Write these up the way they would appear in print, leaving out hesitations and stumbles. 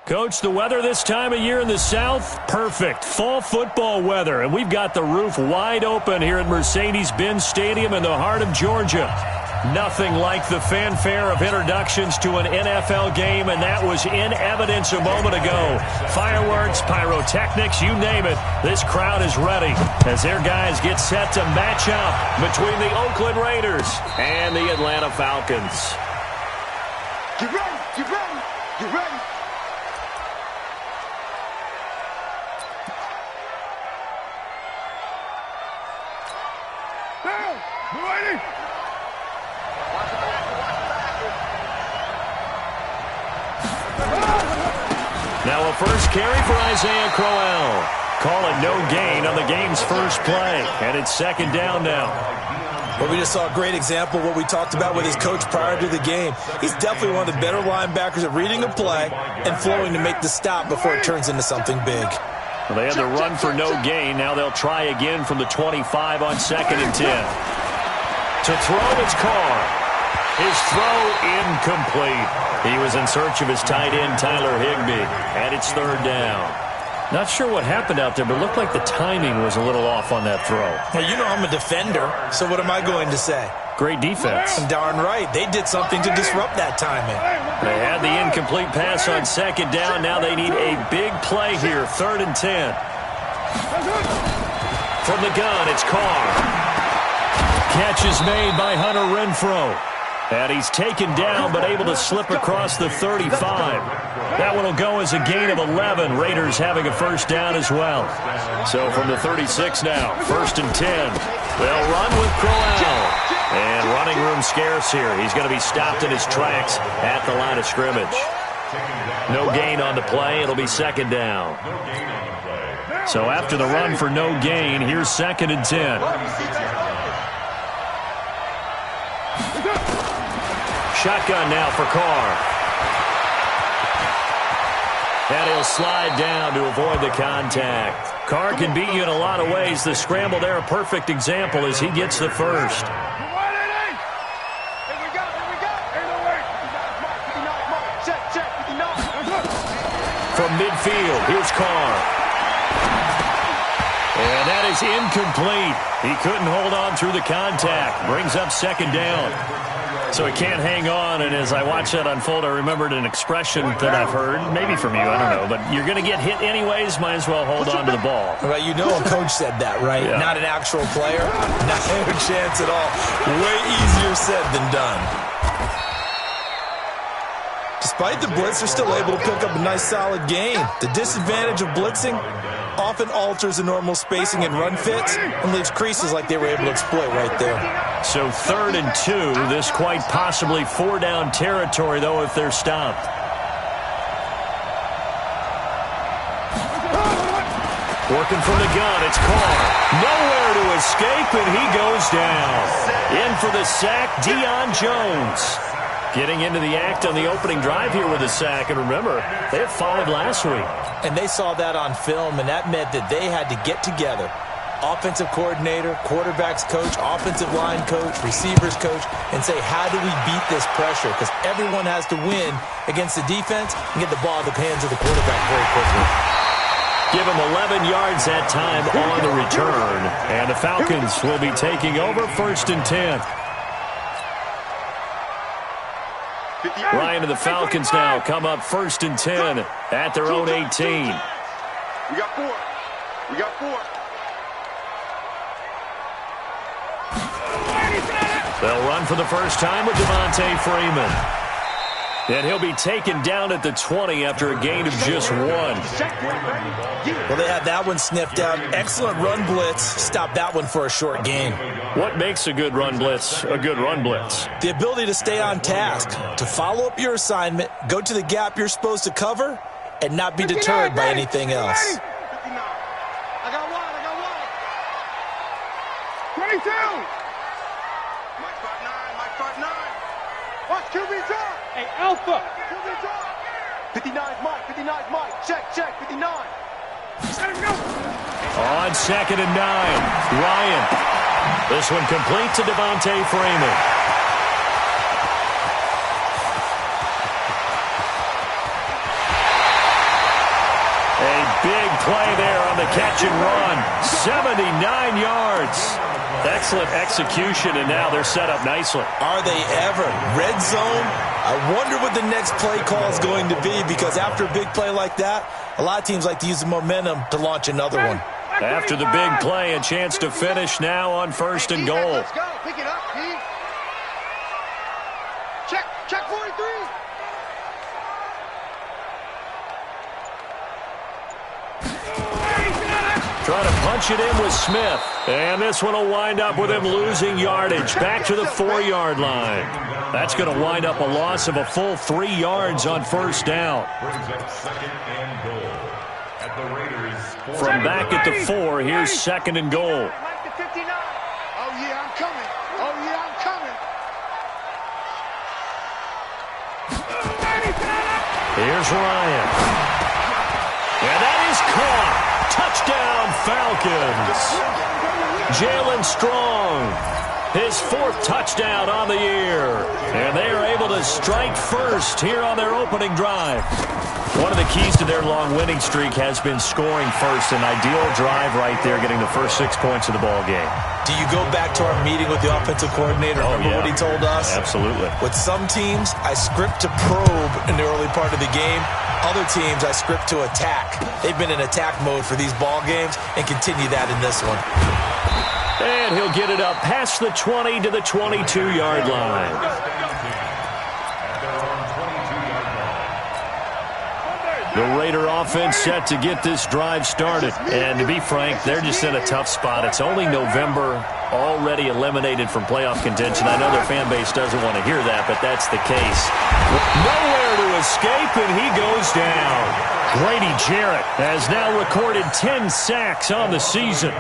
Coach, the weather this time of year in the South, perfect. Fall football weather, and we've got the roof wide open here at Mercedes-Benz Stadium in the heart of Georgia. Nothing like the fanfare of introductions to an NFL game, and that was in evidence a moment ago. Fireworks, pyrotechnics, you name it. This crowd is ready as their guys get set to match up between the Oakland Raiders and the Atlanta Falcons. Get ready, get ready, get ready. Now a first carry for Isaiah Crowell. Call it no gain on the game's first play, and it's second down now. Well, we just saw a great example of what we talked about with his coach prior to the game. He's definitely one of the better linebackers at reading a play and flowing to make the stop before it turns into something big. Well, they had the run for no gain. Now they'll try again from the 25 on 2nd and 10. To throw, it's Carr. His throw incomplete. He was in search of his tight end, Tyler Higbee, and it's third down. Not sure what happened out there, but it looked like the timing was a little off on that throw. Well, you know I'm a defender, so what am I going to say? Great defense. Darn right. They did something to disrupt that timing. They had the incomplete pass on second down. Now they need a big play here, 3rd and 10. From the gun, it's Carr. Catch is made by Hunter Renfrow. And he's taken down, but able to slip across the 35. That one will go as a gain of 11. Raiders having a first down as well. So from the 36 now, 1st and 10. They'll run with Crowell. And running room scarce here. He's going to be stopped in his tracks at the line of scrimmage. No gain on the play. It'll be second down. So after the run for no gain, here's 2nd and 10. Shotgun now for Carr. And he'll slide down to avoid the contact. Carr can beat you in a lot of ways. The scramble there, a perfect example as he gets the first. From midfield, here's Carr. And that is incomplete. He couldn't hold on through the contact. Brings up second down. So he can't hang on, and as I watch that unfold, I remembered an expression that I've heard, maybe from you, I don't know, but you're going to get hit anyways, might as well hold on to the ball. Well, you know a coach said that, right? Yeah. Not an actual player. Not a chance at all. Way easier said than done. Despite the blitz, they're still able to pick up a nice, solid gain. The disadvantage of blitzing often alters the normal spacing and run fits and leaves creases like they were able to exploit right there. So 3rd and 2, this quite possibly 4-down territory, though, if they're stopped. Working from the gun, it's Carr. Nowhere to escape, and he goes down. In for the sack, Deion Jones. Getting into the act on the opening drive here with a sack. And remember, they had 5 last week. And they saw that on film, and that meant that they had to get together. Offensive coordinator, quarterbacks coach, offensive line coach, receivers coach, and say, how do we beat this pressure? Because everyone has to win against the defense and get the ball in the hands of the quarterback very quickly. Give him 11 yards that time on the return. And the Falcons will be taking over 1st and 10. Ryan and the Falcons now come up 1st and 10 at their own 18. We got 4. We got 4. They'll run for the first time with Devontae Freeman. And he'll be taken down at the 20 after a gain of just 1. Well, they had that one sniffed out. Excellent run blitz. Stopped that one for a short gain. What makes a good run blitz a good run blitz? The ability to stay on task, to follow up your assignment, go to the gap you're supposed to cover, and not be deterred by anything else. I got 1. 22. Mike 5'9", Mike 5'9". Watch QB drop. Hey, Alpha. QB drop. 59's Mike, 59's Mike. Check, 59. Let him go. On 2nd and 9, Ryan. This one complete to Devontae Freeman. Big play there on the catch and run. 79 yards. Excellent execution, and now they're set up nicely. Are they ever? Red zone? I wonder what the next play call is going to be, because after a big play like that, a lot of teams like to use the momentum to launch another one. After the big play, a chance to finish now on 1st and goal. Let's go. Pick it up, P. Check 43. Trying to punch it in with Smith. And this one will wind up with him losing yardage. Back to the 4-yard line. That's going to wind up a loss of a full 3 yards on 1st down. From back at the 4, here's 2nd and goal. Oh, yeah, I'm coming. Oh, yeah, I'm coming. Here's Ryan. And that is caught. Touchdown, Falcons. Jalen Strong, his 4th touchdown on the year. And they are able to strike first here on their opening drive. One of the keys to their long winning streak has been scoring first. An ideal drive right there, getting the first 6 points of the ball game. Do you go back to our meeting with the offensive coordinator? Remember what he told us? Absolutely. With some teams, I script to probe in the early part of the game. Other teams, I script to attack. They've been in attack mode for these ball games and continue that in this one. And he'll get it up past the 20 to the 22-yard line. The Raider offense set to get this drive started. And to be frank, they're just in a tough spot. It's only November, already eliminated from playoff contention. I know their fan base doesn't want to hear that, but that's the case. Nowhere to escape, and he goes down. Grady Jarrett has now recorded 10 sacks on the season.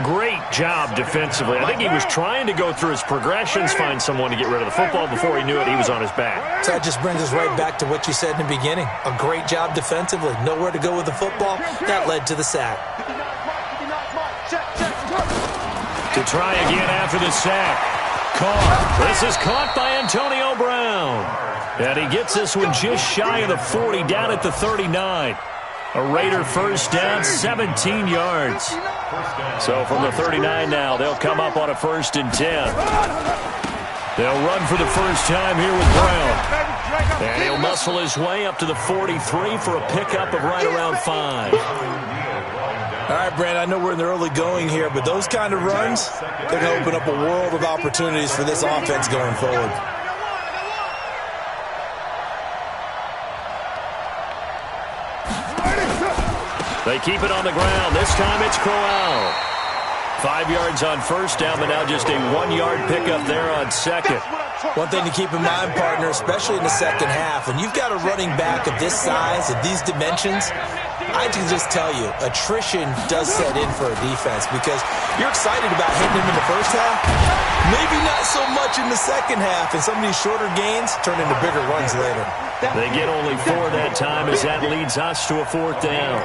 Great job defensively. I think he was trying to go through his progressions, find someone to get rid of the football. Before he knew it, he was on his back. So that just brings us right back to what you said in the beginning. A great job defensively. Nowhere to go with the football. That led to the sack. To try again after the sack. Caught. This is caught by Antonio Brown. And he gets this one just shy of the 40, down at the 39. A Raider 1st down, 17 yards. So from the 39 now, they'll come up on a 1st and 10. They'll run for the first time here with Brown. And he'll muscle his way up to the 43 for a pickup of right around 5. All right, Brand, I know we're in the early going here, but those kind of runs, they're going to open up a world of opportunities for this offense going forward. They keep it on the ground. This time it's Corral. 5 yards on 1st down, but now just a 1-yard pickup there on 2nd. One thing to keep in mind, partner, especially in the second half, when you've got a running back of this size, of these dimensions, I can just tell you, attrition does set in for a defense because you're excited about hitting him in the first half. Maybe not so much in the second half, and some of these shorter gains turn into bigger runs later. They get only 4 that time as that leads us to a 4th down.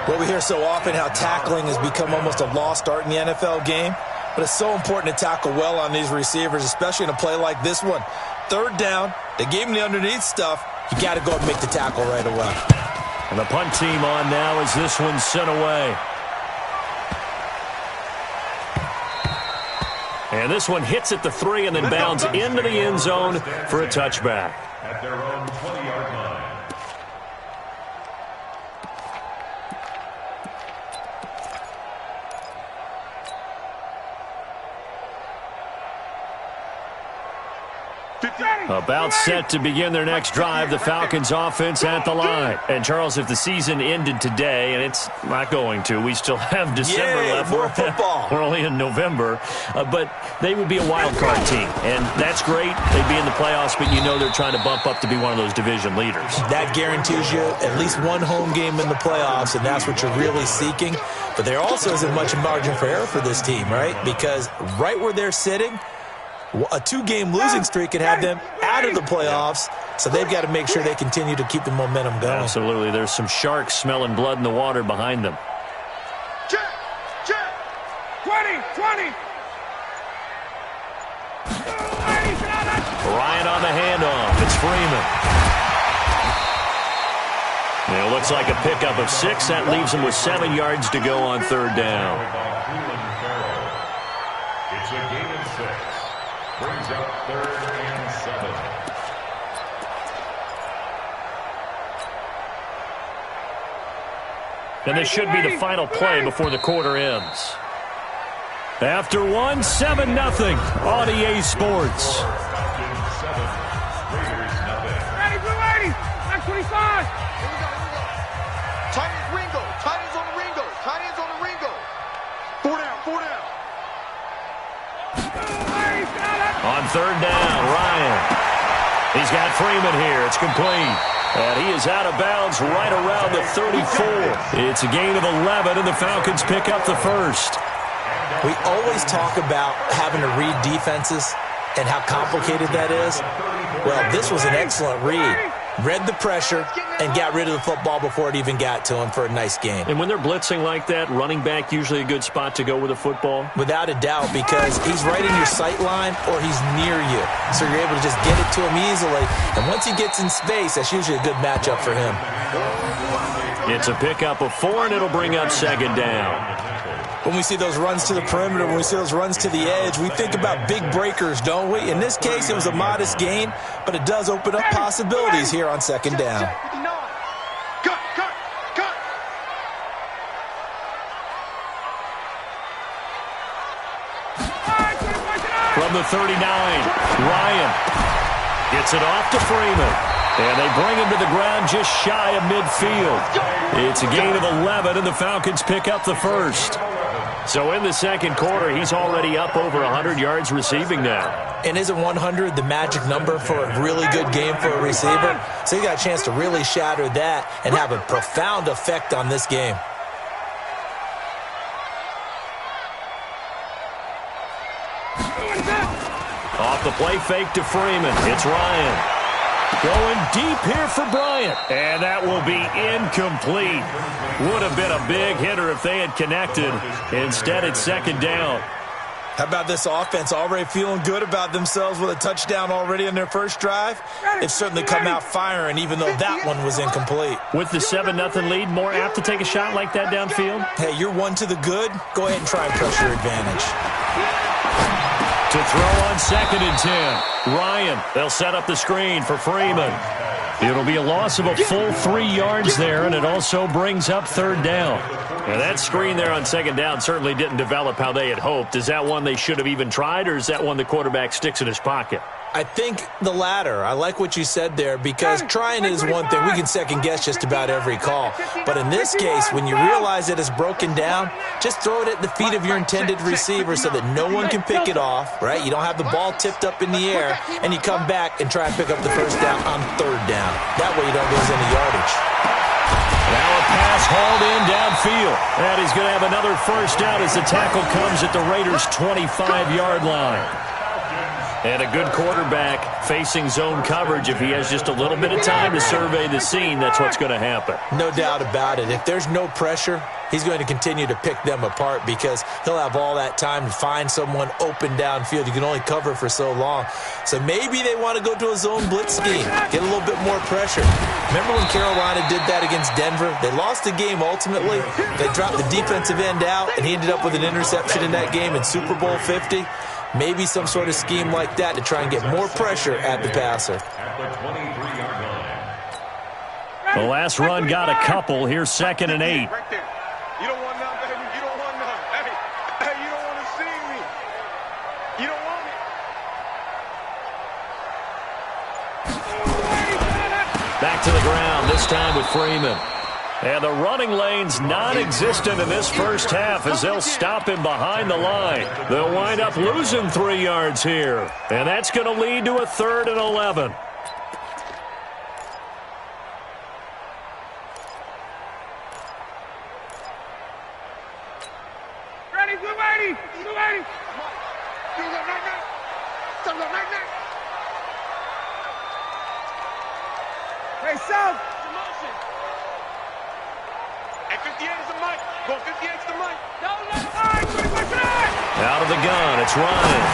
Well, we hear so often how tackling has become almost a lost art in the NFL game, but it's so important to tackle well on these receivers, especially in a play like this one. 3rd down, they gave him the underneath stuff. You got to go and make the tackle right away. And the punt team on now as this one's sent away. And this one hits at the 3 and then bounds into the end zone for a touchback. At their own 20-yard line. About set to begin their next drive, the Falcons offense at the line. And, Charles, if the season ended today, and it's not going to, we still have December left. More football. We're only in November. But they would be a wild card team. And that's great. They'd be in the playoffs, but you know they're trying to bump up to be one of those division leaders. That guarantees you at least one home game in the playoffs, and that's what you're really seeking. But there also isn't much margin for error for this team, right? Because right where they're sitting, a 2-game losing streak could have them out of the playoffs, so they've got to make sure they continue to keep the momentum going. Absolutely. There's some sharks smelling blood in the water behind them. Check! 20! Ryan on the handoff. It's Freeman. It looks like a pickup of 6. That leaves him with 7 yards to go on third down. It's a gain of 6. Brings up 3rd and 7. And this should be the final play before the quarter ends. After 1, 7-0 on EA Sports. Falcons 7, Raiders nothing. Ready, blue 80. 25. Tight ends Ringo. Tight ends on the Ringo. Tight ends on the Ringo. 4 down. 4 down. On third down, Ryan. He's got Freeman here. It's complete. And he is out of bounds right around the 34. It's a gain of 11, and the Falcons pick up the first. We always talk about having to read defenses and how complicated that is. Well, this was an excellent read. Read the pressure and got rid of the football before it even got to him for a nice game. And when they're blitzing like that, running back usually a good spot to go with a football? Without a doubt, because he's right in your sight line or he's near you. So you're able to just get it to him easily. And once he gets in space, that's usually a good matchup for him. It's a pickup of 4, and it'll bring up second down. When we see those runs to the perimeter, when we see those runs to the edge, we think about big breakers, don't we? In this case, it was a modest gain, but it does open up possibilities here on second down. Cut. From the 39, Ryan gets it off to Freeman. And they bring him to the ground just shy of midfield. It's a gain of 11, and the Falcons pick up the first. So in the second quarter, he's already up over 100 yards receiving now. And isn't 100 the magic number for a really good game for a receiver? So he got a chance to really shatter that and have a profound effect on this game. Off the play fake to Freeman. It's Ryan. Going deep here for Bryant. And that will be incomplete. Would have been a big hitter if they had connected. Instead, it's second down. How about this offense already feeling good about themselves with a touchdown already in their first drive? They've certainly come out firing, even though that one was incomplete. With the 7-0 lead, more apt to take a shot like that downfield? Hey, you're one to the good. Go ahead and try and press your advantage. To throw on 2nd and 10. Ryan, they'll set up the screen for Freeman. It'll be a loss of a full 3 yards there, and it also brings up third down. And that screen there on second down certainly didn't develop how they had hoped. Is that one they should have even tried, or is that one the quarterback sticks in his pocket? I think the latter. I like what you said there, because trying is one thing. We can second-guess just about every call. But in this case, when you realize that it's broken down, just throw it at the feet of your intended receiver so that no one can pick it off, right? You don't have the ball tipped up in the air, and you come back and try and pick up the first down on third down. That way you don't lose any yardage. Now a pass hauled in downfield. And he's going to have another first down as the tackle comes at the Raiders' 25-yard line. And a good quarterback facing zone coverage. If he has just a little bit of time to survey the scene, that's what's going to happen. No doubt about it. If there's no pressure, he's going to continue to pick them apart because he'll have all that time to find someone open downfield. You can only cover for so long. So maybe they want to go to a zone blitz scheme, get a little bit more pressure. Remember when Carolina did that against Denver? They lost the game ultimately. They dropped the defensive end out, and he ended up with an interception in that game in Super Bowl 50. Maybe some sort of scheme like that to try and get more pressure at the passer. At the 23-yard line. The last run got a couple. Here's 2nd and 8. Right there. You don't want none, baby. You don't want none. Hey, you don't want to see me. You don't want it. Back to the ground, this time with Freeman. And the running lane's non-existent in this first half as they'll stop him behind the line. They'll wind up losing 3 yards here. And that's going to lead to a 3rd and 11. Ready, blue 80. Blue 80. Do that right now. Do that right now. Hey, South. Hey, 58 is the mic. Go 58 is the mic. Out of the gun, it's Ryan.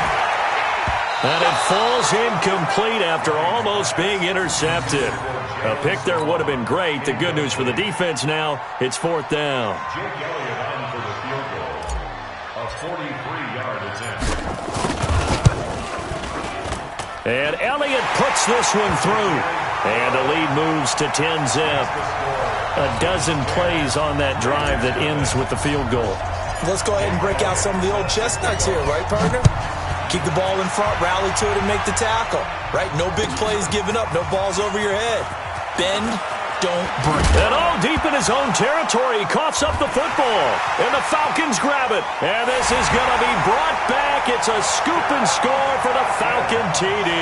And it falls incomplete after almost being intercepted. A pick there would have been great. The good news for the defense now, it's 4th down. Jake Elliott on for the field goal. A 43-yard attempt. And Elliott puts this one through. And the lead moves to 10-zip. A dozen plays on that drive that ends with the field goal. Let's go ahead and break out some of the old chestnuts here, right, partner? Keep the ball in front, rally to it, and make the tackle, right? No big plays given up, no balls over your head. Bend, don't break. And all deep in his own territory, he coughs up the football. And the Falcons grab it. And this is going to be brought back. It's a scoop and score for the Falcon TD.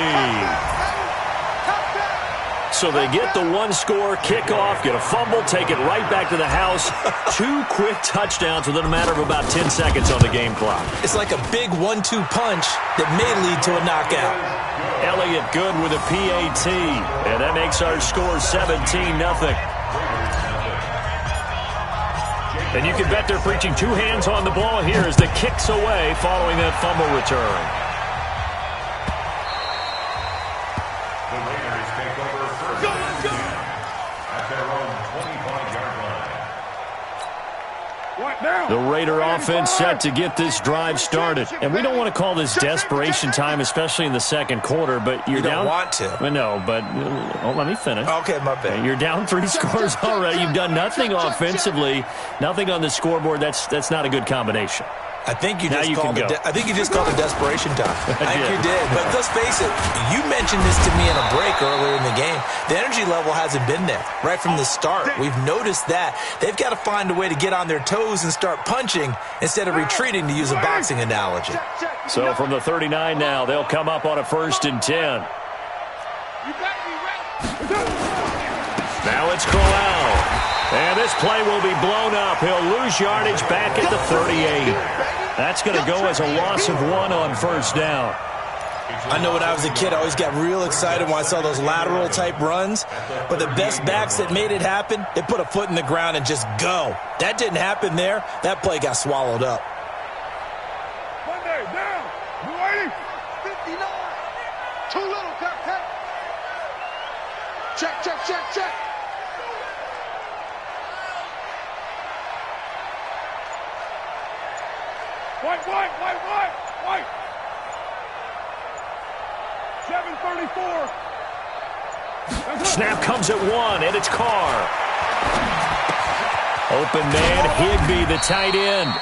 So they get the one-score kickoff, get a fumble, take it right back to the house. 2 quick touchdowns within a matter of about 10 seconds on the game clock. It's like a big 1-2 punch that may lead to a knockout. Elliott good with a PAT, and that makes our score 17-0. And you can bet they're preaching 2 hands on the ball here as the kick's away following that fumble return. The Raiders take over first and 10 at their own 25-yard line. The Raider offense set to get this drive started. And we don't want to call this desperation time, especially in the second quarter, but you're down. You don't want to. No, but let me finish. Okay, my bad. You're down 3 scores already. You've done nothing offensively, nothing on the scoreboard. That's not a good combination. I think you just called it. I think you just called it desperation time. I think you did. But let's face it. You mentioned this to me in a break earlier in the game. The energy level hasn't been there right from the start. We've noticed that they've got to find a way to get on their toes and start punching instead of retreating, to use a boxing analogy. So from the 39 now, they'll come up on a 1st and 10. Now it's Canale. And this play will be blown up. He'll lose yardage back at the 38. That's going to go as a loss of 1 on 1st down. I know when I was a kid, I always got real excited when I saw those lateral-type runs. But the best backs that made it happen, they put a foot in the ground and just go. That didn't happen there. That play got swallowed up. Monday, down. 59. Too little, cut. Check. White. 7:34. Snap comes at 1, and it's Carr. Open man, Higbee, the tight end.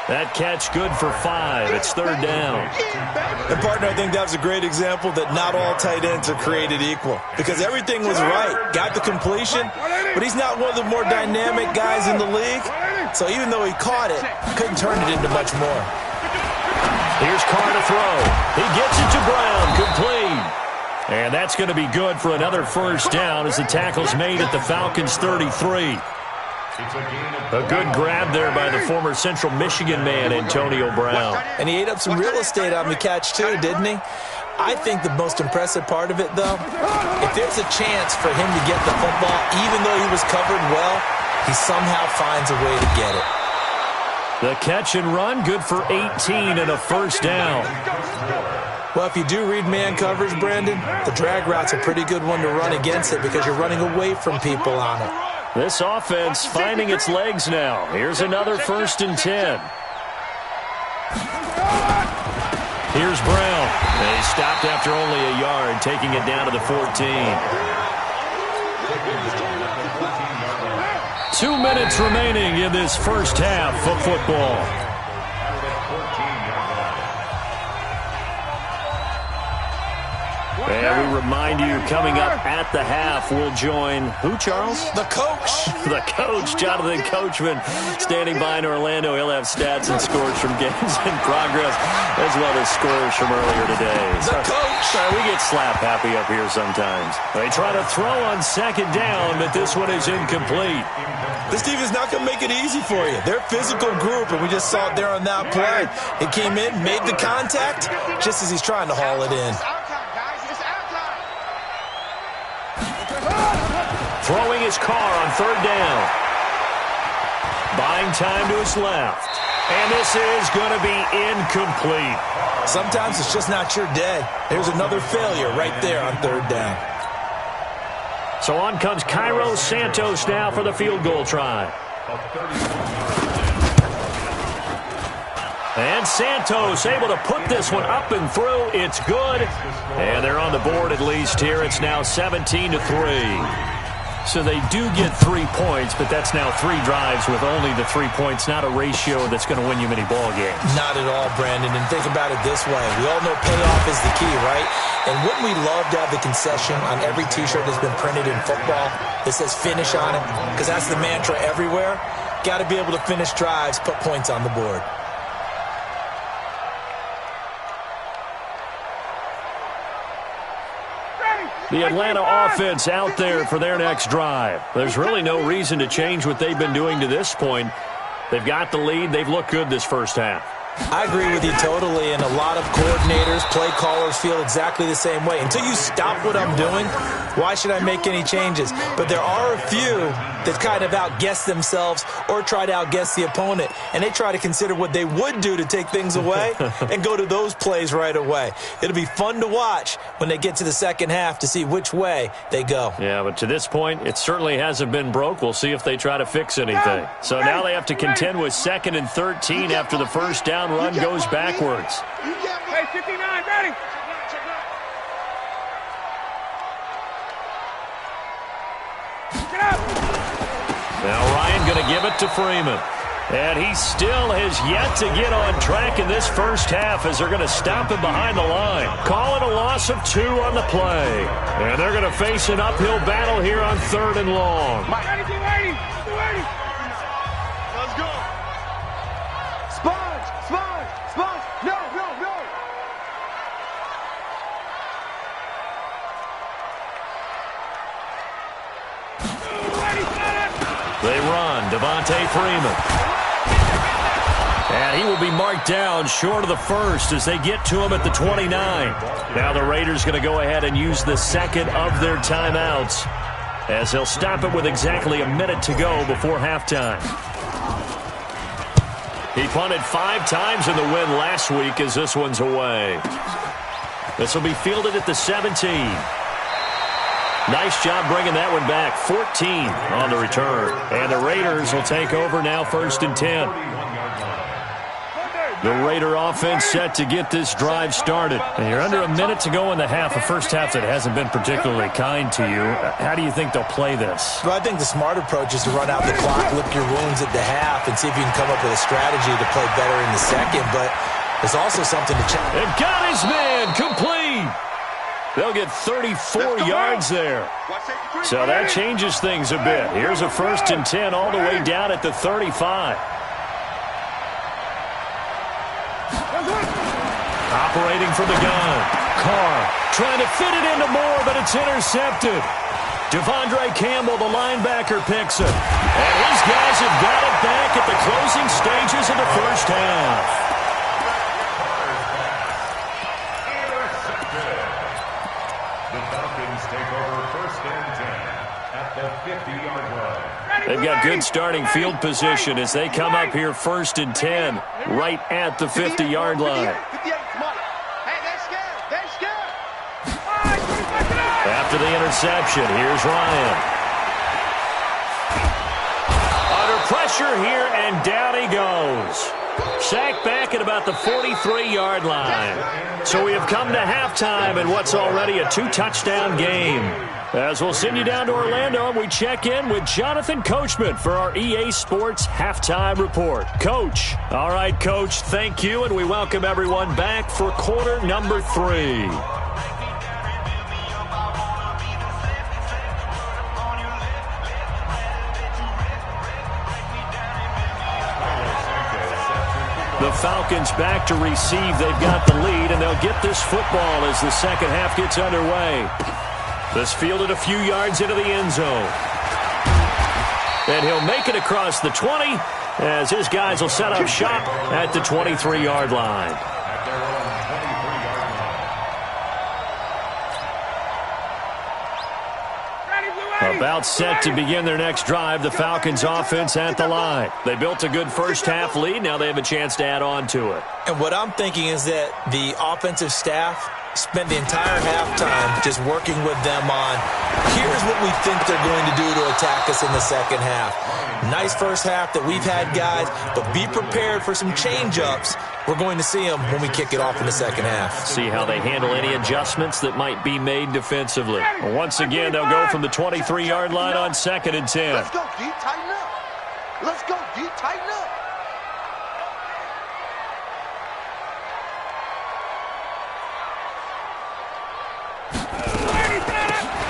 That catch good for 5. It's 3rd down. And, partner, I think that was a great example that not all tight ends are created equal. Because everything was right. Got the completion, but he's not one of the more dynamic guys in the league. So even though he caught it, couldn't turn it into much more. Here's Carr to throw. He gets it to Brown. Complete. And that's going to be good for another 1st down as the tackle's made at the Falcons' 33. A good grab there by the former Central Michigan man, Antonio Brown. And he ate up some real estate on the catch, too, didn't he? I think the most impressive part of it, though, if there's a chance for him to get the football, even though he was covered well, he somehow finds a way to get it. The catch and run, good for 18 and a 1st down. Well, if you do read man coverage, Brandon, the drag route's a pretty good one to run against it because you're running away from people on it. This offense finding its legs now. Here's another 1st and 10. Here's Brown. They stopped after only a yard, taking it down to the 14. 2 minutes remaining in this 1st half of football. And we remind you, coming up at the half, we'll join who, Charles? The coach. The coach, Jonathan Coachman, standing by in Orlando. He'll have stats and scores from games in progress, as well as scores from earlier today. The coach. We get slap happy up here sometimes. They try to throw on 2nd down, but this one is incomplete. This team is not going to make it easy for you. They're a physical group, and we just saw it there on that play. It came in, made the contact, just as he's trying to haul it in. Throwing his Carr on 3rd down. Buying time to his left. And this is going to be incomplete. Sometimes it's just not your day. There's another failure right there on third down. So on comes Cairo Santos now for the field goal try. And Santos able to put this one up and through. It's good. And they're on the board at least here. It's now 17-3. So they do get 3 points, but that's now 3 drives with only the 3 points, not a ratio that's going to win you many ball games. Not at all, Brandon. And think about it this way. We all know payoff is the key, right? And wouldn't we love to have the concession on every T-shirt that's been printed in football that says finish on it? Because that's the mantra everywhere. Got to be able to finish drives, put points on the board. The Atlanta offense out there for their next drive. There's really no reason to change what they've been doing to this point. They've got the lead. They've looked good this first half. I agree with you totally, and a lot of coordinators, play callers feel exactly the same way. Until you stop what I'm doing, why should I make any changes? But there are a few that kind of outguess themselves or try to outguess the opponent, and they try to consider what they would do to take things away and go to those plays right away. It'll be fun to watch when they get to the second half to see which way they go. Yeah, but to this point, it certainly hasn't been broke. We'll see if they try to fix anything. So now they have to contend with 2nd and 13 after the first down run goes backwards. Hey, 59, ready. Get up. Now Ryan going to give it to Freeman. And he still has yet to get on track in this first half as they're going to stop him behind the line. Call it a loss of 2 on the play. And they're going to face an uphill battle here on 3rd and long. Ready, 280. 280. Let's go. Sponge, sponge, sponge. No, no, no. They run. Devontae Freeman. And he will be marked down short of the first as they get to him at the 29. Now the Raiders going to go ahead and use the second of their timeouts as they'll stop it with exactly a minute to go before halftime. He punted 5 times in the win last week as this one's away. This will be fielded at the 17. Nice job bringing that one back. 14 on the return. And the Raiders will take over now 1st and 10. The Raider offense set to get this drive started. And you're under a minute to go in the half, a first half that hasn't been particularly kind to you. How do you think they'll play this? Well, I think the smart approach is to run out the clock, lick your wounds at the half, and see if you can come up with a strategy to play better in the second. But there's also something to check. And got his man complete. They'll get 34 yards there. So that changes things a bit. Here's a 1st and 10 all the way down at the 35. Operating from the gun. Carr trying to fit it into Moore, but it's intercepted. Devondre Campbell, the linebacker, picks it. And his guys have got it back at the closing stages of the first half. The Falcons take over 1st and 10 at the 50-yard line. They've got good starting field position as they come up here 1st and 10 right at the 50-yard line. After the interception, here's Ryan. Under pressure here, and down he goes. Sacked back at about the 43-yard line. So we have come to halftime in what's already a 2-touchdown game. As we'll send you down to Orlando, we check in with Jonathan Coachman for our EA Sports Halftime Report. Coach. All right, Coach, thank you, and we welcome everyone back for quarter number 3. The Falcons back to receive. They've got the lead, and they'll get this football as the second half gets underway. This fielded a few yards into the end zone. And he'll make it across the 20 as his guys will set up shop at the 23-yard line. A About set to begin their next drive, the Falcons offense at the line. They built a good first half lead. Now they have a chance to add on to it. And what I'm thinking is that the offensive staff spend the entire halftime just working with them on, here's what we think they're going to do to attack us in the second half. Nice first half that we've had, guys, but be prepared for some change-ups. We're going to see them when we kick it off in the second half. See how they handle any adjustments that might be made defensively. Once again, they'll go from the 23-yard line on 2nd and 10. Let's go, D. Tighten up. Let's go, D. Tighten up.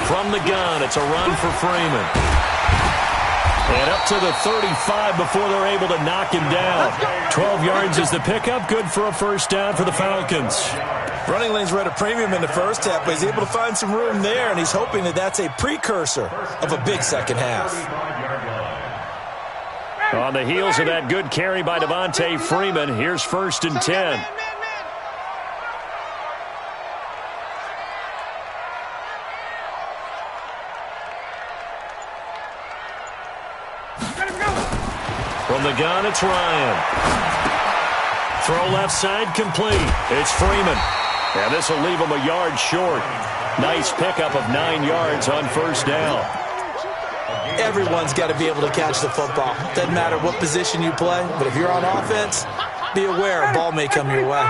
From the gun, it's a run for Freeman. And up to the 35 before they're able to knock him down. 12 yards is the pickup. Good for a first down for the Falcons. Running lanes were at a premium in the first half, but he's able to find some room there, and he's hoping that that's a precursor of a big second half. On the heels of that good carry by Devontae Freeman, here's 1st and 10. From the gun, it's Ryan. Throw left side, complete. It's Freeman. And this will leave him a yard short. Nice pickup of 9 yards on first down. Everyone's got to be able to catch the football. Doesn't matter what position you play, but if you're on offense, be aware a ball may come your way.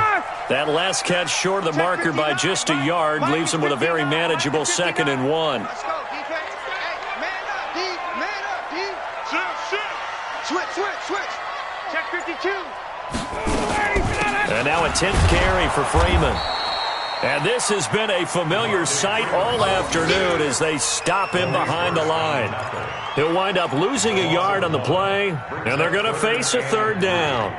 That last catch short of the marker by just a yard leaves him with a very manageable 2nd and 1. Let's go, defense. Hey, man up, D. Man up, D. Switch. Check 52. And now a 10th carry for Freeman. And this has been a familiar sight all afternoon as they stop him behind the line. He'll wind up losing a yard on the play, and they're going to face a 3rd down.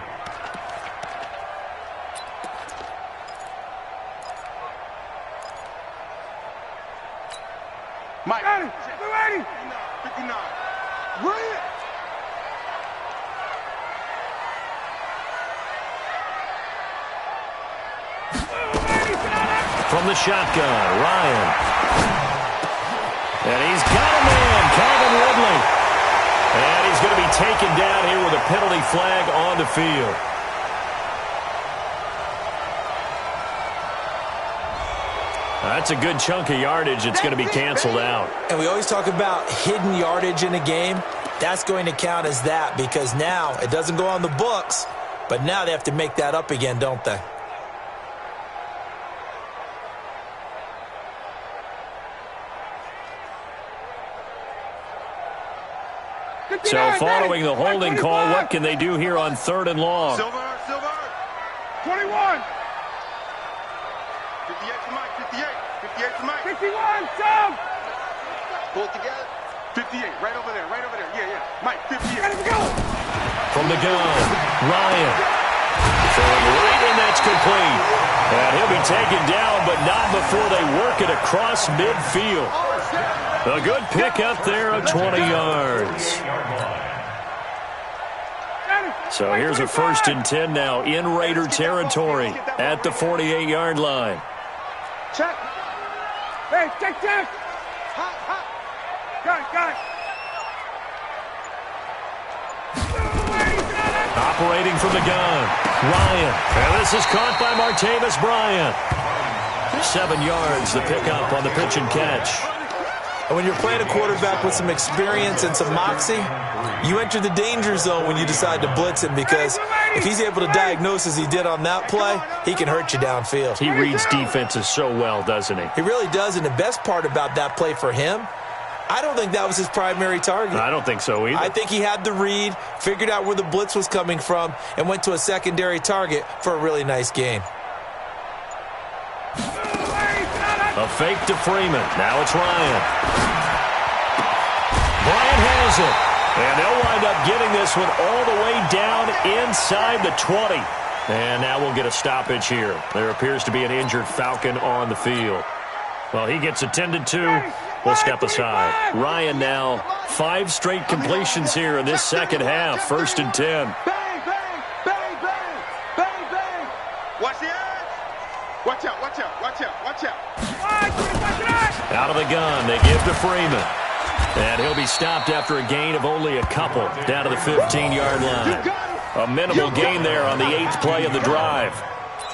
Mike. 59. Ryan. From the shotgun, Ryan. And he's got a man, Calvin Ridley. And he's going to be taken down here with a penalty flag on the field. That's a good chunk of yardage. It's going to be canceled out. And we always talk about hidden yardage in a game. That's going to count as that because now it doesn't go on the books, but now they have to make that up again, don't they? So following the holding call, what can they do here on 3rd and long? Silver. 21. 58 to Mike. 58 to Mike. 51, Sam. Pull it together. 58, right over there. Yeah. Mike, 58. Let's go. From the gun, Ryan. Throwing right, and that's complete. And he'll be taken down, but not before they work it across midfield. A good pickup there of 20 yards. So here's a 1st and 10 now in Raider territory at the 48-yard line. Check. Hey, check. Hot. Got it. Operating from the gun, Ryan. And this is caught by Martavis Bryant. 7 yards, the pickup on the pitch and catch. And when you're playing a quarterback with some experience and some moxie, you enter the danger zone when you decide to blitz him because if he's able to diagnose as he did on that play, he can hurt you downfield. He reads defenses so well, doesn't he? He really does, and the best part about that play for him, I don't think that was his primary target. I don't think so either. I think he had the read, figured out where the blitz was coming from, and went to a secondary target for a really nice gain. A fake to Freeman. Now it's Ryan. Bryant has it. And they'll wind up getting this one all the way down inside the 20. And now we'll get a stoppage here. There appears to be an injured Falcon on the field. Well, he gets attended to. We'll step aside. Ryan now 5 straight completions here in this second half. 1st and 10. Bang. Watch the edge. Watch out. Out of the gun, they give to Freeman. And he'll be stopped after a gain of only a couple down to the 15-yard line. A minimal gain there on the 8th play of the drive.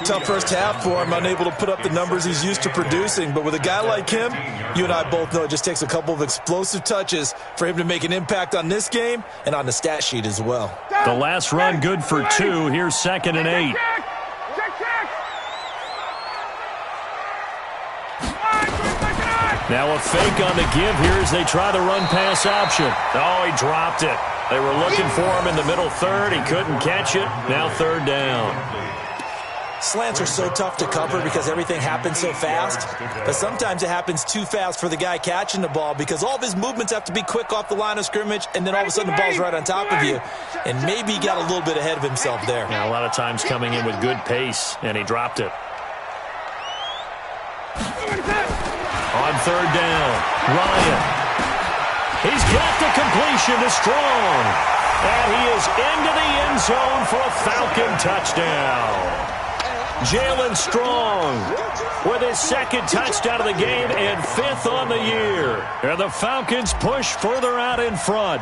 Tough first half for him, unable to put up the numbers he's used to producing. But with a guy like him, you and I both know it just takes a couple of explosive touches for him to make an impact on this game and on the stat sheet as well. The last run good for 2. Here's 2nd and 8. Now a fake on the give here as they try the run-pass option. Oh, he dropped it. They were looking for him in the middle third. He couldn't catch it. Now 3rd down. Slants are so tough to cover because everything happens so fast. But sometimes it happens too fast for the guy catching the ball because all of his movements have to be quick off the line of scrimmage, and then all of a sudden the ball's right on top of you. And maybe he got a little bit ahead of himself there. Now, a lot of times coming in with good pace, and he dropped it. On 3rd down, Ryan. He's got the completion to Strong. And he is into the end zone for a Falcon touchdown. Jalen Strong with his 2nd touchdown of the game and 5th on the year. And the Falcons push further out in front.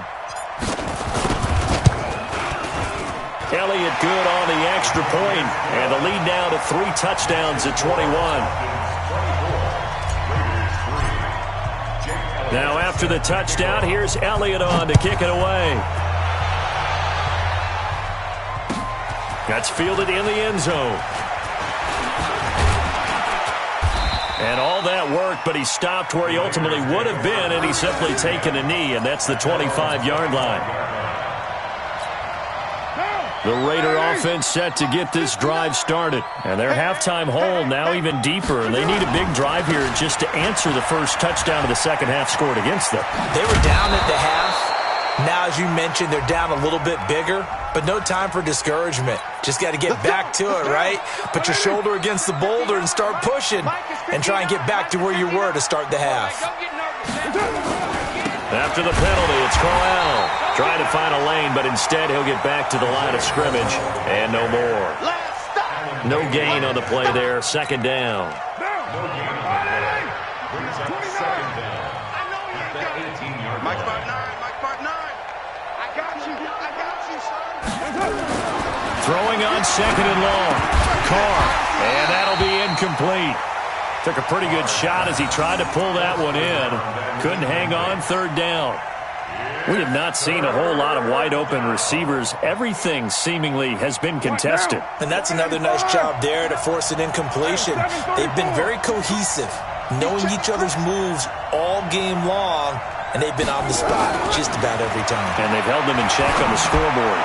Elliott good on the extra point, and the lead now to 3 touchdowns at 21. Now after the touchdown, here's Elliott on to kick it away. That's fielded in the end zone. And all that worked, but he stopped where he ultimately would have been, and he's simply taken a knee, and that's the 25-yard line. The Raider offense set to get this drive started. And their halftime hole now even deeper, and they need a big drive here just to answer the first touchdown of the second half scored against them. They were down at the half. Now, as you mentioned, they're down a little bit bigger, but no time for discouragement. Just got to get back to it, right? Put your shoulder against the boulder and start pushing and try and get back to where you were to start the half. After the penalty, it's Canale trying to find a lane, but instead he'll get back to the line of scrimmage and no more. No gain on the play there. 2nd down. Mike Part 9, Mike Part 9. I got you, son. Throwing on 2nd and long. Carr, and that'll be incomplete. Took a pretty good shot as he tried to pull that one in. Couldn't hang on 3rd down. We have not seen a whole lot of wide-open receivers. Everything seemingly has been contested. And that's another nice job there to force an incompletion. They've been very cohesive, knowing each other's moves all game long, and they've been on the spot just about every time. And they've held them in check on the scoreboard.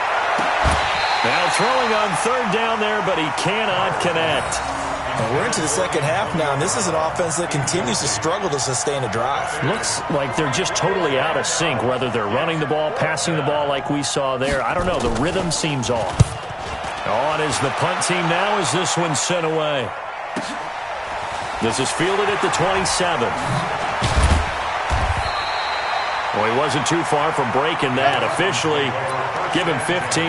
Now throwing on 3rd down there, but he cannot connect. And we're into the second half now, and this is an offense that continues to struggle to sustain a drive. Looks like they're just totally out of sync, whether they're running the ball, passing the ball like we saw there. I don't know. The rhythm seems off. On is the punt team now as this one's sent away. This is fielded at the 27. Well, he wasn't too far from breaking that. Officially, give him 15.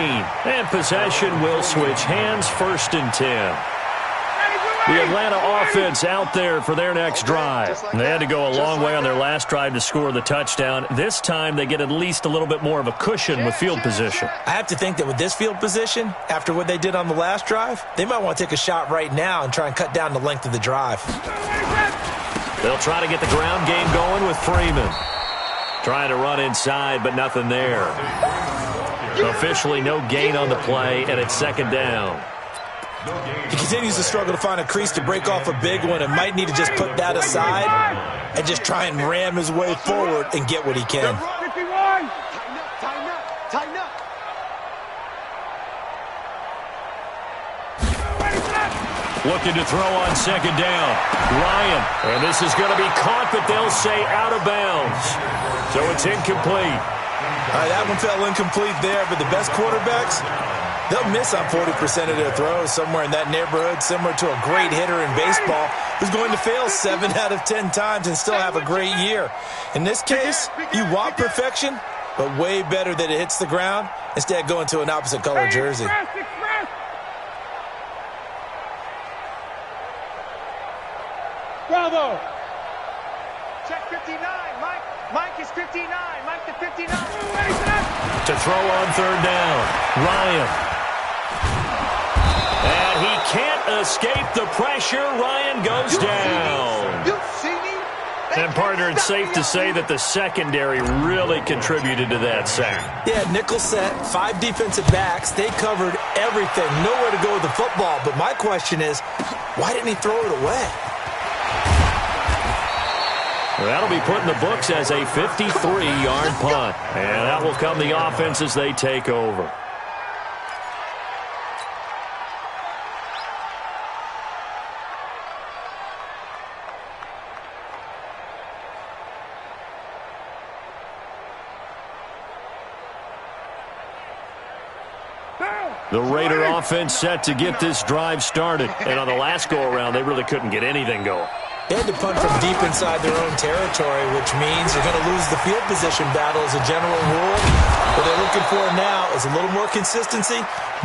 And possession will switch hands, 1st and 10. The Atlanta offense out there for their next drive. They had to go a long way on their last drive to score the touchdown. This time they get at least a little bit more of a cushion with field position. I have to think that with this field position, after what they did on the last drive, they might want to take a shot right now and try and cut down the length of the drive. They'll try to get the ground game going with Freeman. Trying to run inside, but nothing there. Officially no gain on the play, and it's 2nd down. He continues to struggle to find a crease to break off a big one and might need to just put that aside and just try and ram his way forward and get what he can. 51. Tighten up, tighten up. Looking to throw on 2nd down. Ryan, and this is going to be caught, but they'll say out of bounds. So it's incomplete. All right, that one fell incomplete there, but the best quarterbacks, they'll miss on 40% of their throws, somewhere in that neighborhood, similar to a great hitter in baseball who's going to fail 7 out of 10 times and still have a great year. In this case, you want perfection, but way better that it hits the ground instead of going to an opposite color jersey. Bravo. Check 59, Mike. Mike is 59. Mike to 59. To throw on third down. Ryan. And he can't escape the pressure. Ryan goes down. You see me? And, partner, it's safe to say that the secondary really contributed to that sack. Yeah, nickel set, 5 defensive backs. They covered everything. Nowhere to go with the football. But my question is, why didn't he throw it away? Well, that'll be put in the books as a 53-yard punt. And that will come the offense as they take over. The Raider offense set to get this drive started. And on the last go-around, they really couldn't get anything going. They had to punt from deep inside their own territory, which means you're going to lose the field position battle as a general rule. What they're looking for now is a little more consistency,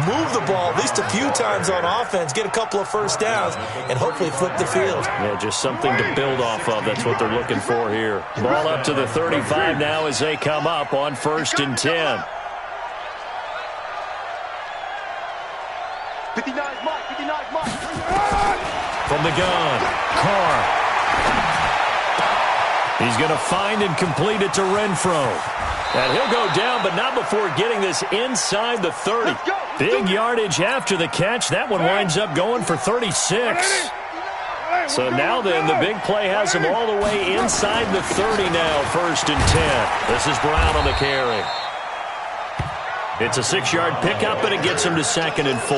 move the ball at least a few times on offense, get a couple of first downs, and hopefully flip the field. Yeah, just something to build off of. That's what they're looking for here. Ball up to the 35 now as they come up on 1st and 10. 59's Mike. 59's Mike. From the gun, Carr. He's going to find and complete it to Renfro. And he'll go down, but not before getting this inside the 30. Big yardage after the catch. That one winds up going for 36. So now then, the big play has him all the way inside the 30 now, 1st and 10. This is Brown on the carry. It's a 6-yard pickup, and it gets him to 2nd and 4.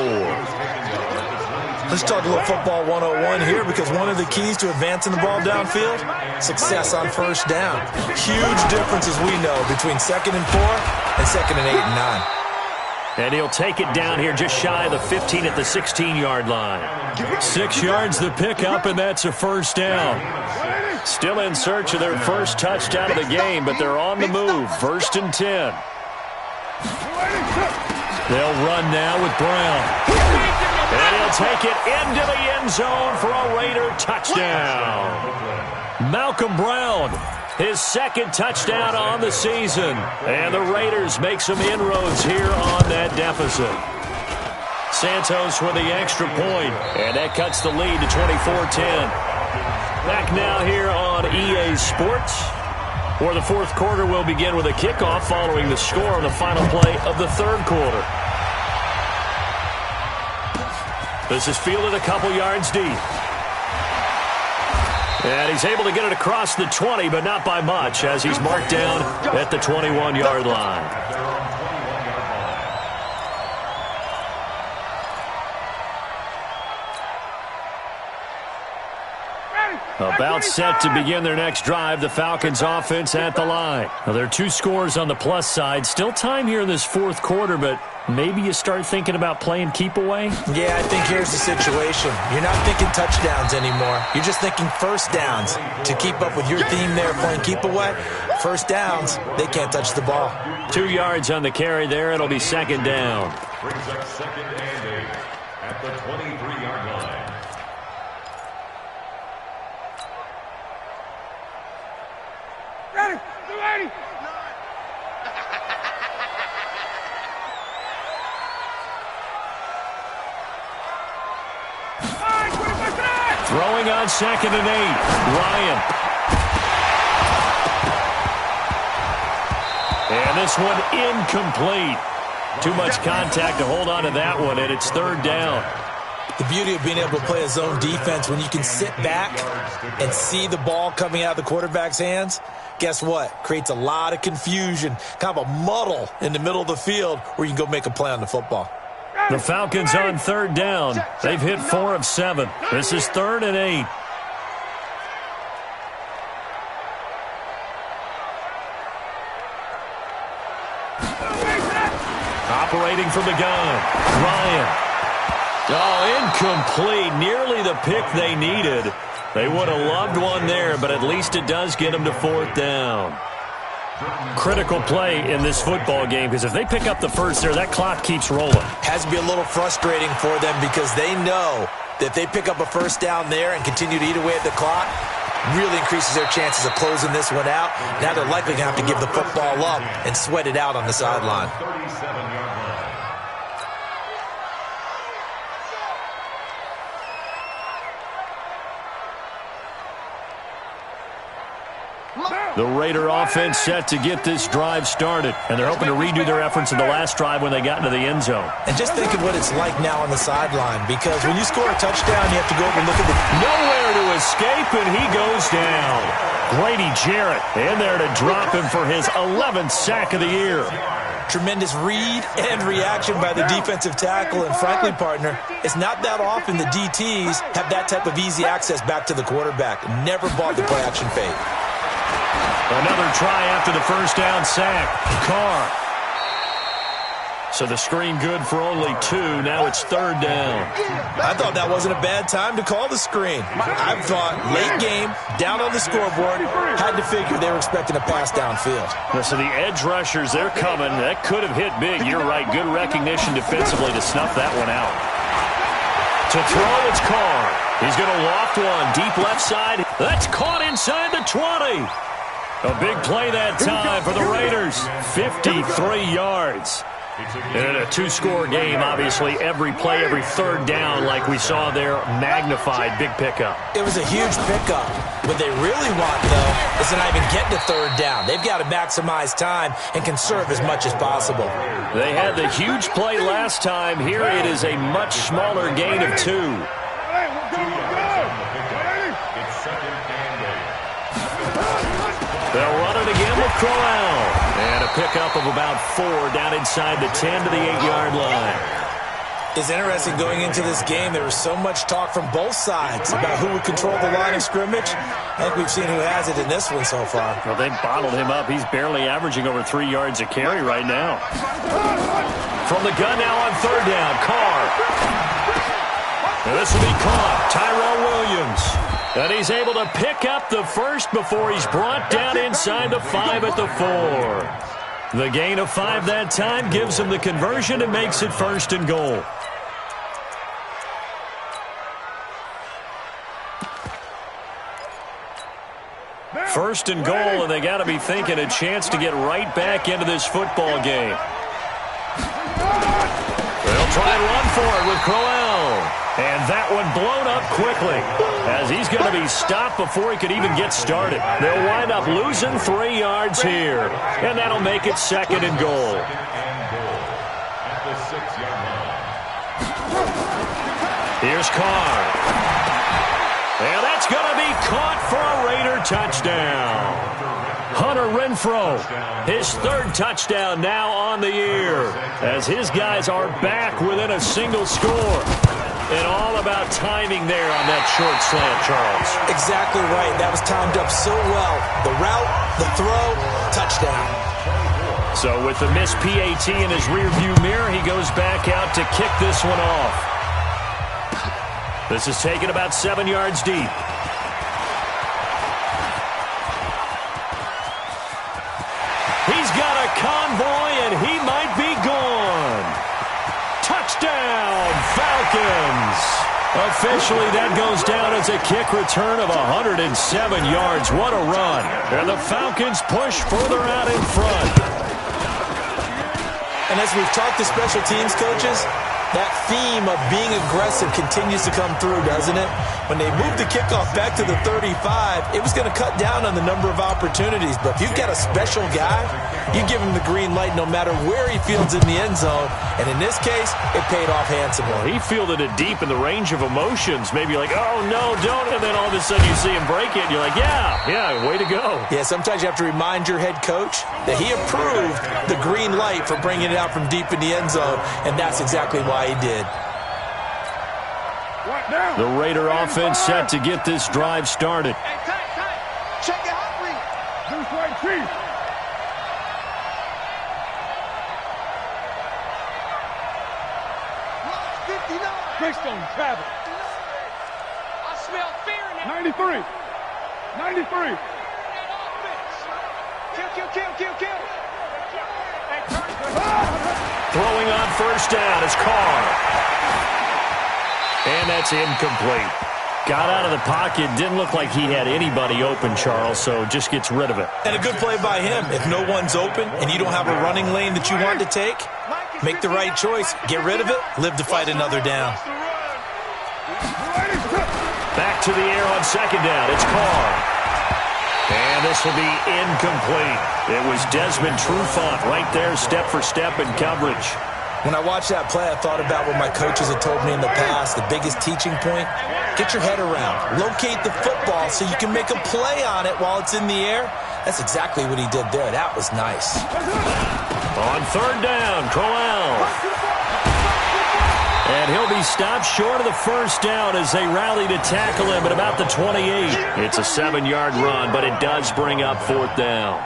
Let's talk a little football 101 here, because one of the keys to advancing the ball downfield, success on first down. Huge difference, as we know, between 2nd and 4 and 2nd and 8 and 9. And he'll take it down here just shy of the 15 at the 16-yard line. 6 yards the pickup, and that's a first down. Still in search of their first touchdown of the game, but they're on the move. 1st and 10. They'll run now with Brown. And he'll take it into the end zone for a Raider touchdown. Malcolm Brown, his 2nd touchdown on the season. And the Raiders make some inroads here on that deficit. Santos with the extra point, and that cuts the lead to 24-10. Back now here on EA Sports, where the 4th quarter will begin with a kickoff following the score on the final play of the 3rd quarter. This is fielded a couple yards deep. And he's able to get it across the 20, but not by much, as he's marked down at the 21-yard line. About set to begin their next drive, the Falcons offense at the line. Now, there are 2 scores on the plus side. Still time here in this 4th quarter, but maybe you start thinking about playing keep away? Yeah, I think here's the situation. You're not thinking touchdowns anymore. You're just thinking first downs. To keep up with your theme there, playing keep away, first downs, they can't touch the ball. 2 yards on the carry there. It'll be 2nd down. Brings up 2nd and 8 at the 23-yard line. Ready, 280. Throwing on 2nd and 8. Ryan. And this one incomplete. Too much contact to hold on to that one, and it's 3rd down. The beauty of being able to play a zone defense, when you can sit back and see the ball coming out of the quarterback's hands, guess what? Creates a lot of confusion, kind of a muddle in the middle of the field where you can go make a play on the football. The Falcons on 3rd down. They've hit 4 of 7. This is 3rd and 8. Operating from the gun, Ryan. Oh, incomplete. Nearly the pick they needed. They would have loved one there, but at least it does get them to 4th down. Critical play in this football game, because if they pick up the first there, that clock keeps rolling. Has to be a little frustrating for them, because they know that if they pick up a first down there and continue to eat away at the clock, really increases their chances of closing this one out. Now they're likely going to have to give the football up and sweat it out on the sideline. 37-yard line. The Raider offense set to get this drive started, and they're hoping to redo their efforts in the last drive when they got into the end zone. And just think of what it's like now on the sideline, because when you score a touchdown, you have to go over and look at the... Nowhere to escape, and he goes down. Grady Jarrett in there to drop him for his 11th sack of the year. Tremendous read and reaction by the defensive tackle, and frankly, partner, it's not that often the DTs have that type of easy access back to the quarterback. Never bought the play-action fake. Another try after the first down sack. Carr. So the screen good for only 2. Now it's 3rd down. I thought that wasn't a bad time to call the screen. I thought late game, down on the scoreboard, had to figure they were expecting a pass downfield. So the edge rushers, they're coming. That could have hit big. You're right. Good recognition defensively to snuff that one out. To throw, it's Carr. He's going to loft one. Deep left side. That's caught inside the 20. A big play that time for the Raiders. 53 yards. In a 2-score game, obviously, every play, every 3rd down, like we saw there, magnified, big pickup. It was a huge pickup. What they really want, though, is to not even get to 3rd down. They've got to maximize time and conserve as much as possible. They had the huge play last time. Here it is a much smaller gain of 2. They'll run it again with Crowell. And a pickup of about 4 down inside the 10 to the 8-yard line. It's interesting going into this game. There was so much talk from both sides about who would control the line of scrimmage. I think we've seen who has it in this one so far. Well, they've bottled him up. He's barely averaging over 3 yards a carry right now. From the gun now on 3rd down, Carr. And this will be caught. Tyrell Williams. And he's able to pick up the first before he's brought down inside the 5 at the 4. The gain of 5 that time gives him the conversion and makes it 1st and goal. First and goal, and they got to be thinking a chance to get right back into this football game. They'll try and run for it with Crowell. And that one blown up quickly as he's going to be stopped before he could even get started. They'll wind up losing 3 yards here, and that'll make it 2nd and goal. At the 6-yard line. Here's Carr. And that's going to be caught for a Raider touchdown. Hunter Renfrow, his 3rd touchdown now on the year, as his guys are back within a single score. And all about timing there on that short slant, Charles. Exactly right. That was timed up so well. The route, the throw, touchdown. So with the missed PAT in his rearview mirror, he goes back out to kick this one off. This is taken about 7 yards deep. He's got a convoy, and he might be gone. Touchdown, Falcons. Officially, that goes down as a kick return of 107 yards. What a run. And the Falcons push further out in front. And as we've talked to special teams coaches, that theme of being aggressive continues to come through, doesn't it? When they moved the kickoff back to the 35, it was going to cut down on the number of opportunities. But if you've got a special guy, you give him the green light no matter where he fields in the end zone. And in this case, it paid off handsomely. Well, he fielded it deep in the range of emotions. Maybe like, oh, no, don't. And then all of a sudden you see him break it, and you're like, yeah, way to go. Yeah, sometimes you have to remind your head coach that he approved the green light for bringing it out from deep in the end zone, and that's exactly why he did. The Raider offense set to get this drive started. Check it out, Reed. Deuce right, Chief. Greystone, Travis. I smell fear in that 93. 93. Kill. Throwing on 1st down is Carr. And that's incomplete. Got out of the pocket. Didn't look like he had anybody open, Charles, so just gets rid of it. And a good play by him. If no one's open and you don't have a running lane that you want to take, make the right choice. Get rid of it. Live to fight another down. Back to the air on second down. It's Carr. And this will be incomplete. It was Desmond Trufant right there, step for step in coverage. When I watched that play, I thought about what my coaches had told me in the past. The biggest teaching point, get your head around. Locate the football so you can make a play on it while it's in the air. That's exactly what he did there. That was nice. On third down, Crowell. And he'll be stopped short of the first down as they rally to tackle him at about the 28. It's a 7-yard run, but it does bring up fourth down.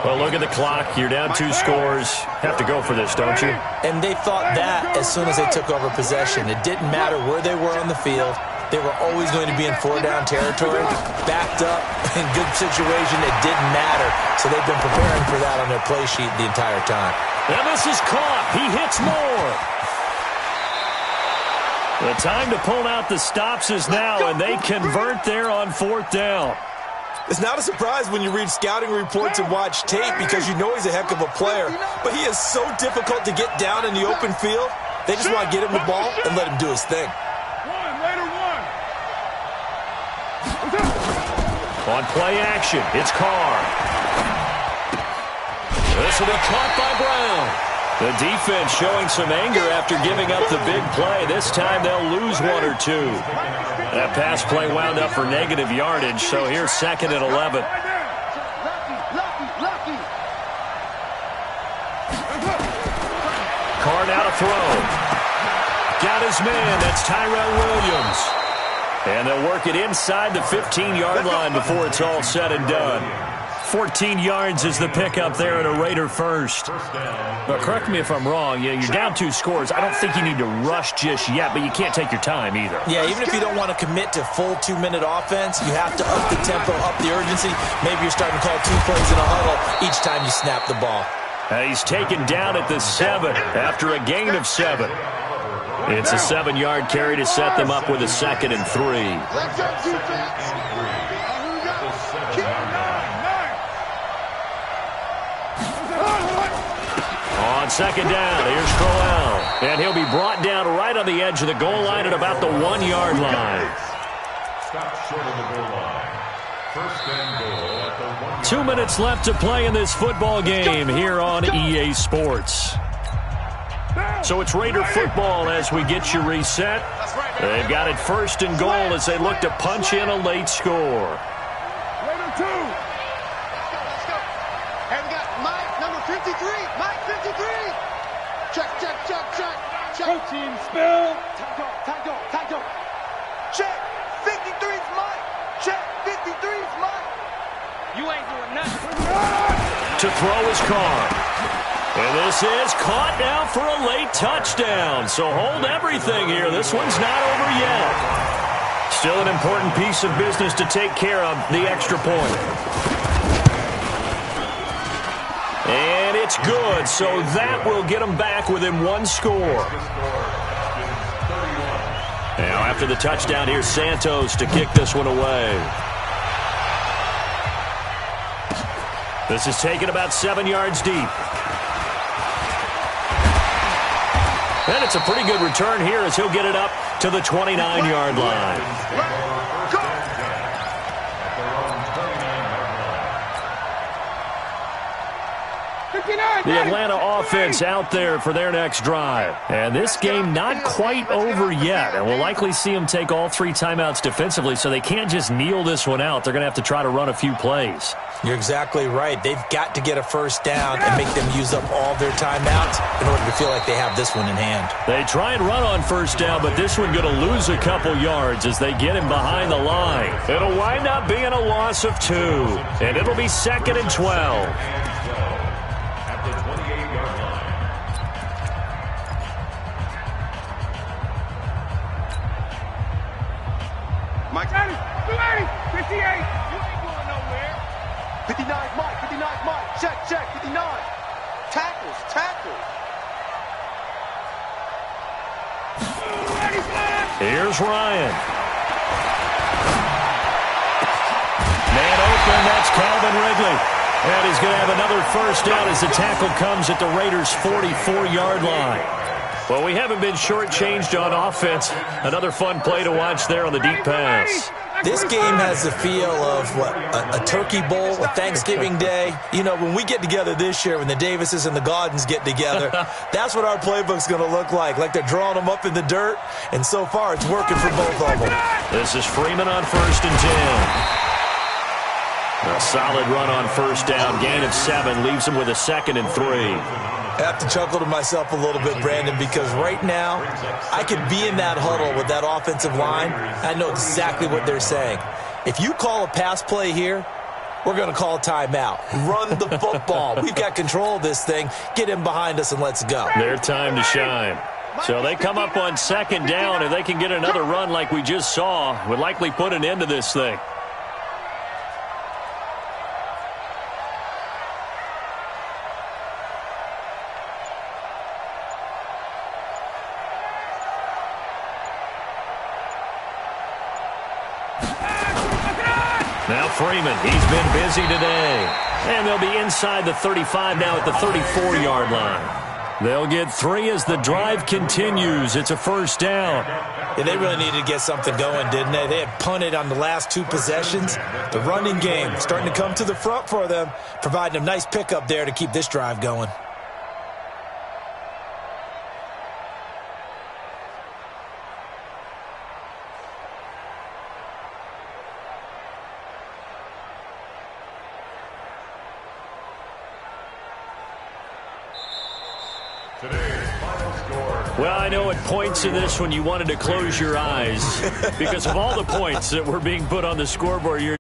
Well, look at the clock. You're down 2 scores. Have to go for this, don't you? And they thought that as soon as they took over possession. It didn't matter where they were on the field. They were always going to be in 4-down territory. Backed up, in good situation, it didn't matter. So they've been preparing for that on their play sheet the entire time. And this is caught. He hits more. The time to pull out the stops is now, and they convert there on fourth down. It's not a surprise when you read scouting reports and watch tape because you know he's a heck of a player. But he is so difficult to get down in the open field. They just want to get him the ball and let him do his thing. On play action, it's Carr. This will be caught by Brown. The defense showing some anger after giving up the big play. This time they'll lose 1 or 2. That pass play wound up for negative yardage, so here's 2nd and 11. Carr now to throw. Got his man. That's Tyrell Williams. And they'll work it inside the 15-yard line before it's all said and done. 14 yards is the pickup there at a Raider first. But correct me if I'm wrong. You're down 2 scores. I don't think you need to rush just yet, but you can't take your time either. Yeah, even if you don't want to commit to full 2-minute offense, you have to up the tempo, up the urgency. Maybe you're starting to call 2 plays in a huddle each time you snap the ball. And he's taken down at the 7 after a gain of 7. It's a 7-yard carry to set them up with a 2nd and 3. On second down, here's Crowell. And he'll be brought down right on the edge of the goal line at about the 1-yard line. Stop short of the goal line. First and goal at the 1-yard line. 2 minutes left to play in this football game here on EA Sports. So it's Raider football as we get you reset. They've got it 1st and goal as they look to punch in a late score. Raider 2. And we got Mike, number 53. Mike, 53. Check. Coaching spell. Tackle. Check. 53's Mike. Check. 53's Mike. You ain't doing nothing. To throw is Carr. And this is caught now for a late touchdown. So hold everything here. This one's not over yet. Still an important piece of business to take care of, the extra point. And it's good, so that will get them back within 1 score. Now after the touchdown, here's Santos to kick this one away. This is taken about 7 yards deep. And it's a pretty good return here as he'll get it up to the 29-yard line. The Atlanta offense out there for their next drive. And this game not quite over yet. And we'll likely see them take all 3 timeouts defensively, so they can't just kneel this one out. They're going to have to try to run a few plays. You're exactly right. They've got to get a first down and make them use up all their timeouts in order to feel like they have this one in hand. They try and run on first down, but this one going to lose a couple yards as they get him behind the line. It'll wind up being a loss of 2, and it'll be 2nd and 12. Mike. 280, 58. You ain't going nowhere. 59 Mike. Check. 59. Tackles. Here's Ryan. open. That's Calvin Ridley. And he's going to have another first down as the tackle comes at the Raiders' 44-yard line. Well, we haven't been shortchanged on offense. Another fun play to watch there on the deep pass. This game has the feel of, what, a turkey bowl, a Thanksgiving Day. You know, when we get together this year, when the Davises and the Gaudens get together, that's what our playbook's going to look like they're drawing them up in the dirt, and so far it's working for both of them. This is Freeman on 1st and 10. A solid run on first down, gain of 7, leaves him with a 2nd and 3. I have to chuckle to myself a little bit, Brandon, because right now I could be in that huddle with that offensive line. I know exactly what they're saying. If you call a pass play here, we're going to call a timeout. Run the football. We've got control of this thing. Get him behind us and let's go. Their time to shine. So they come up on 2nd down. If they can get another run like we just saw, would likely put an end to this thing. Now Freeman, he's been busy today. And they'll be inside the 35 now at the 34-yard line. They'll get 3 as the drive continues. It's a first down. Yeah, they really needed to get something going, didn't they? They had punted on the last 2 possessions. The running game starting to come to the front for them, providing a nice pickup there to keep this drive going. Well, I know at points in this when you wanted to close your eyes because of all the points that were being put on the scoreboard.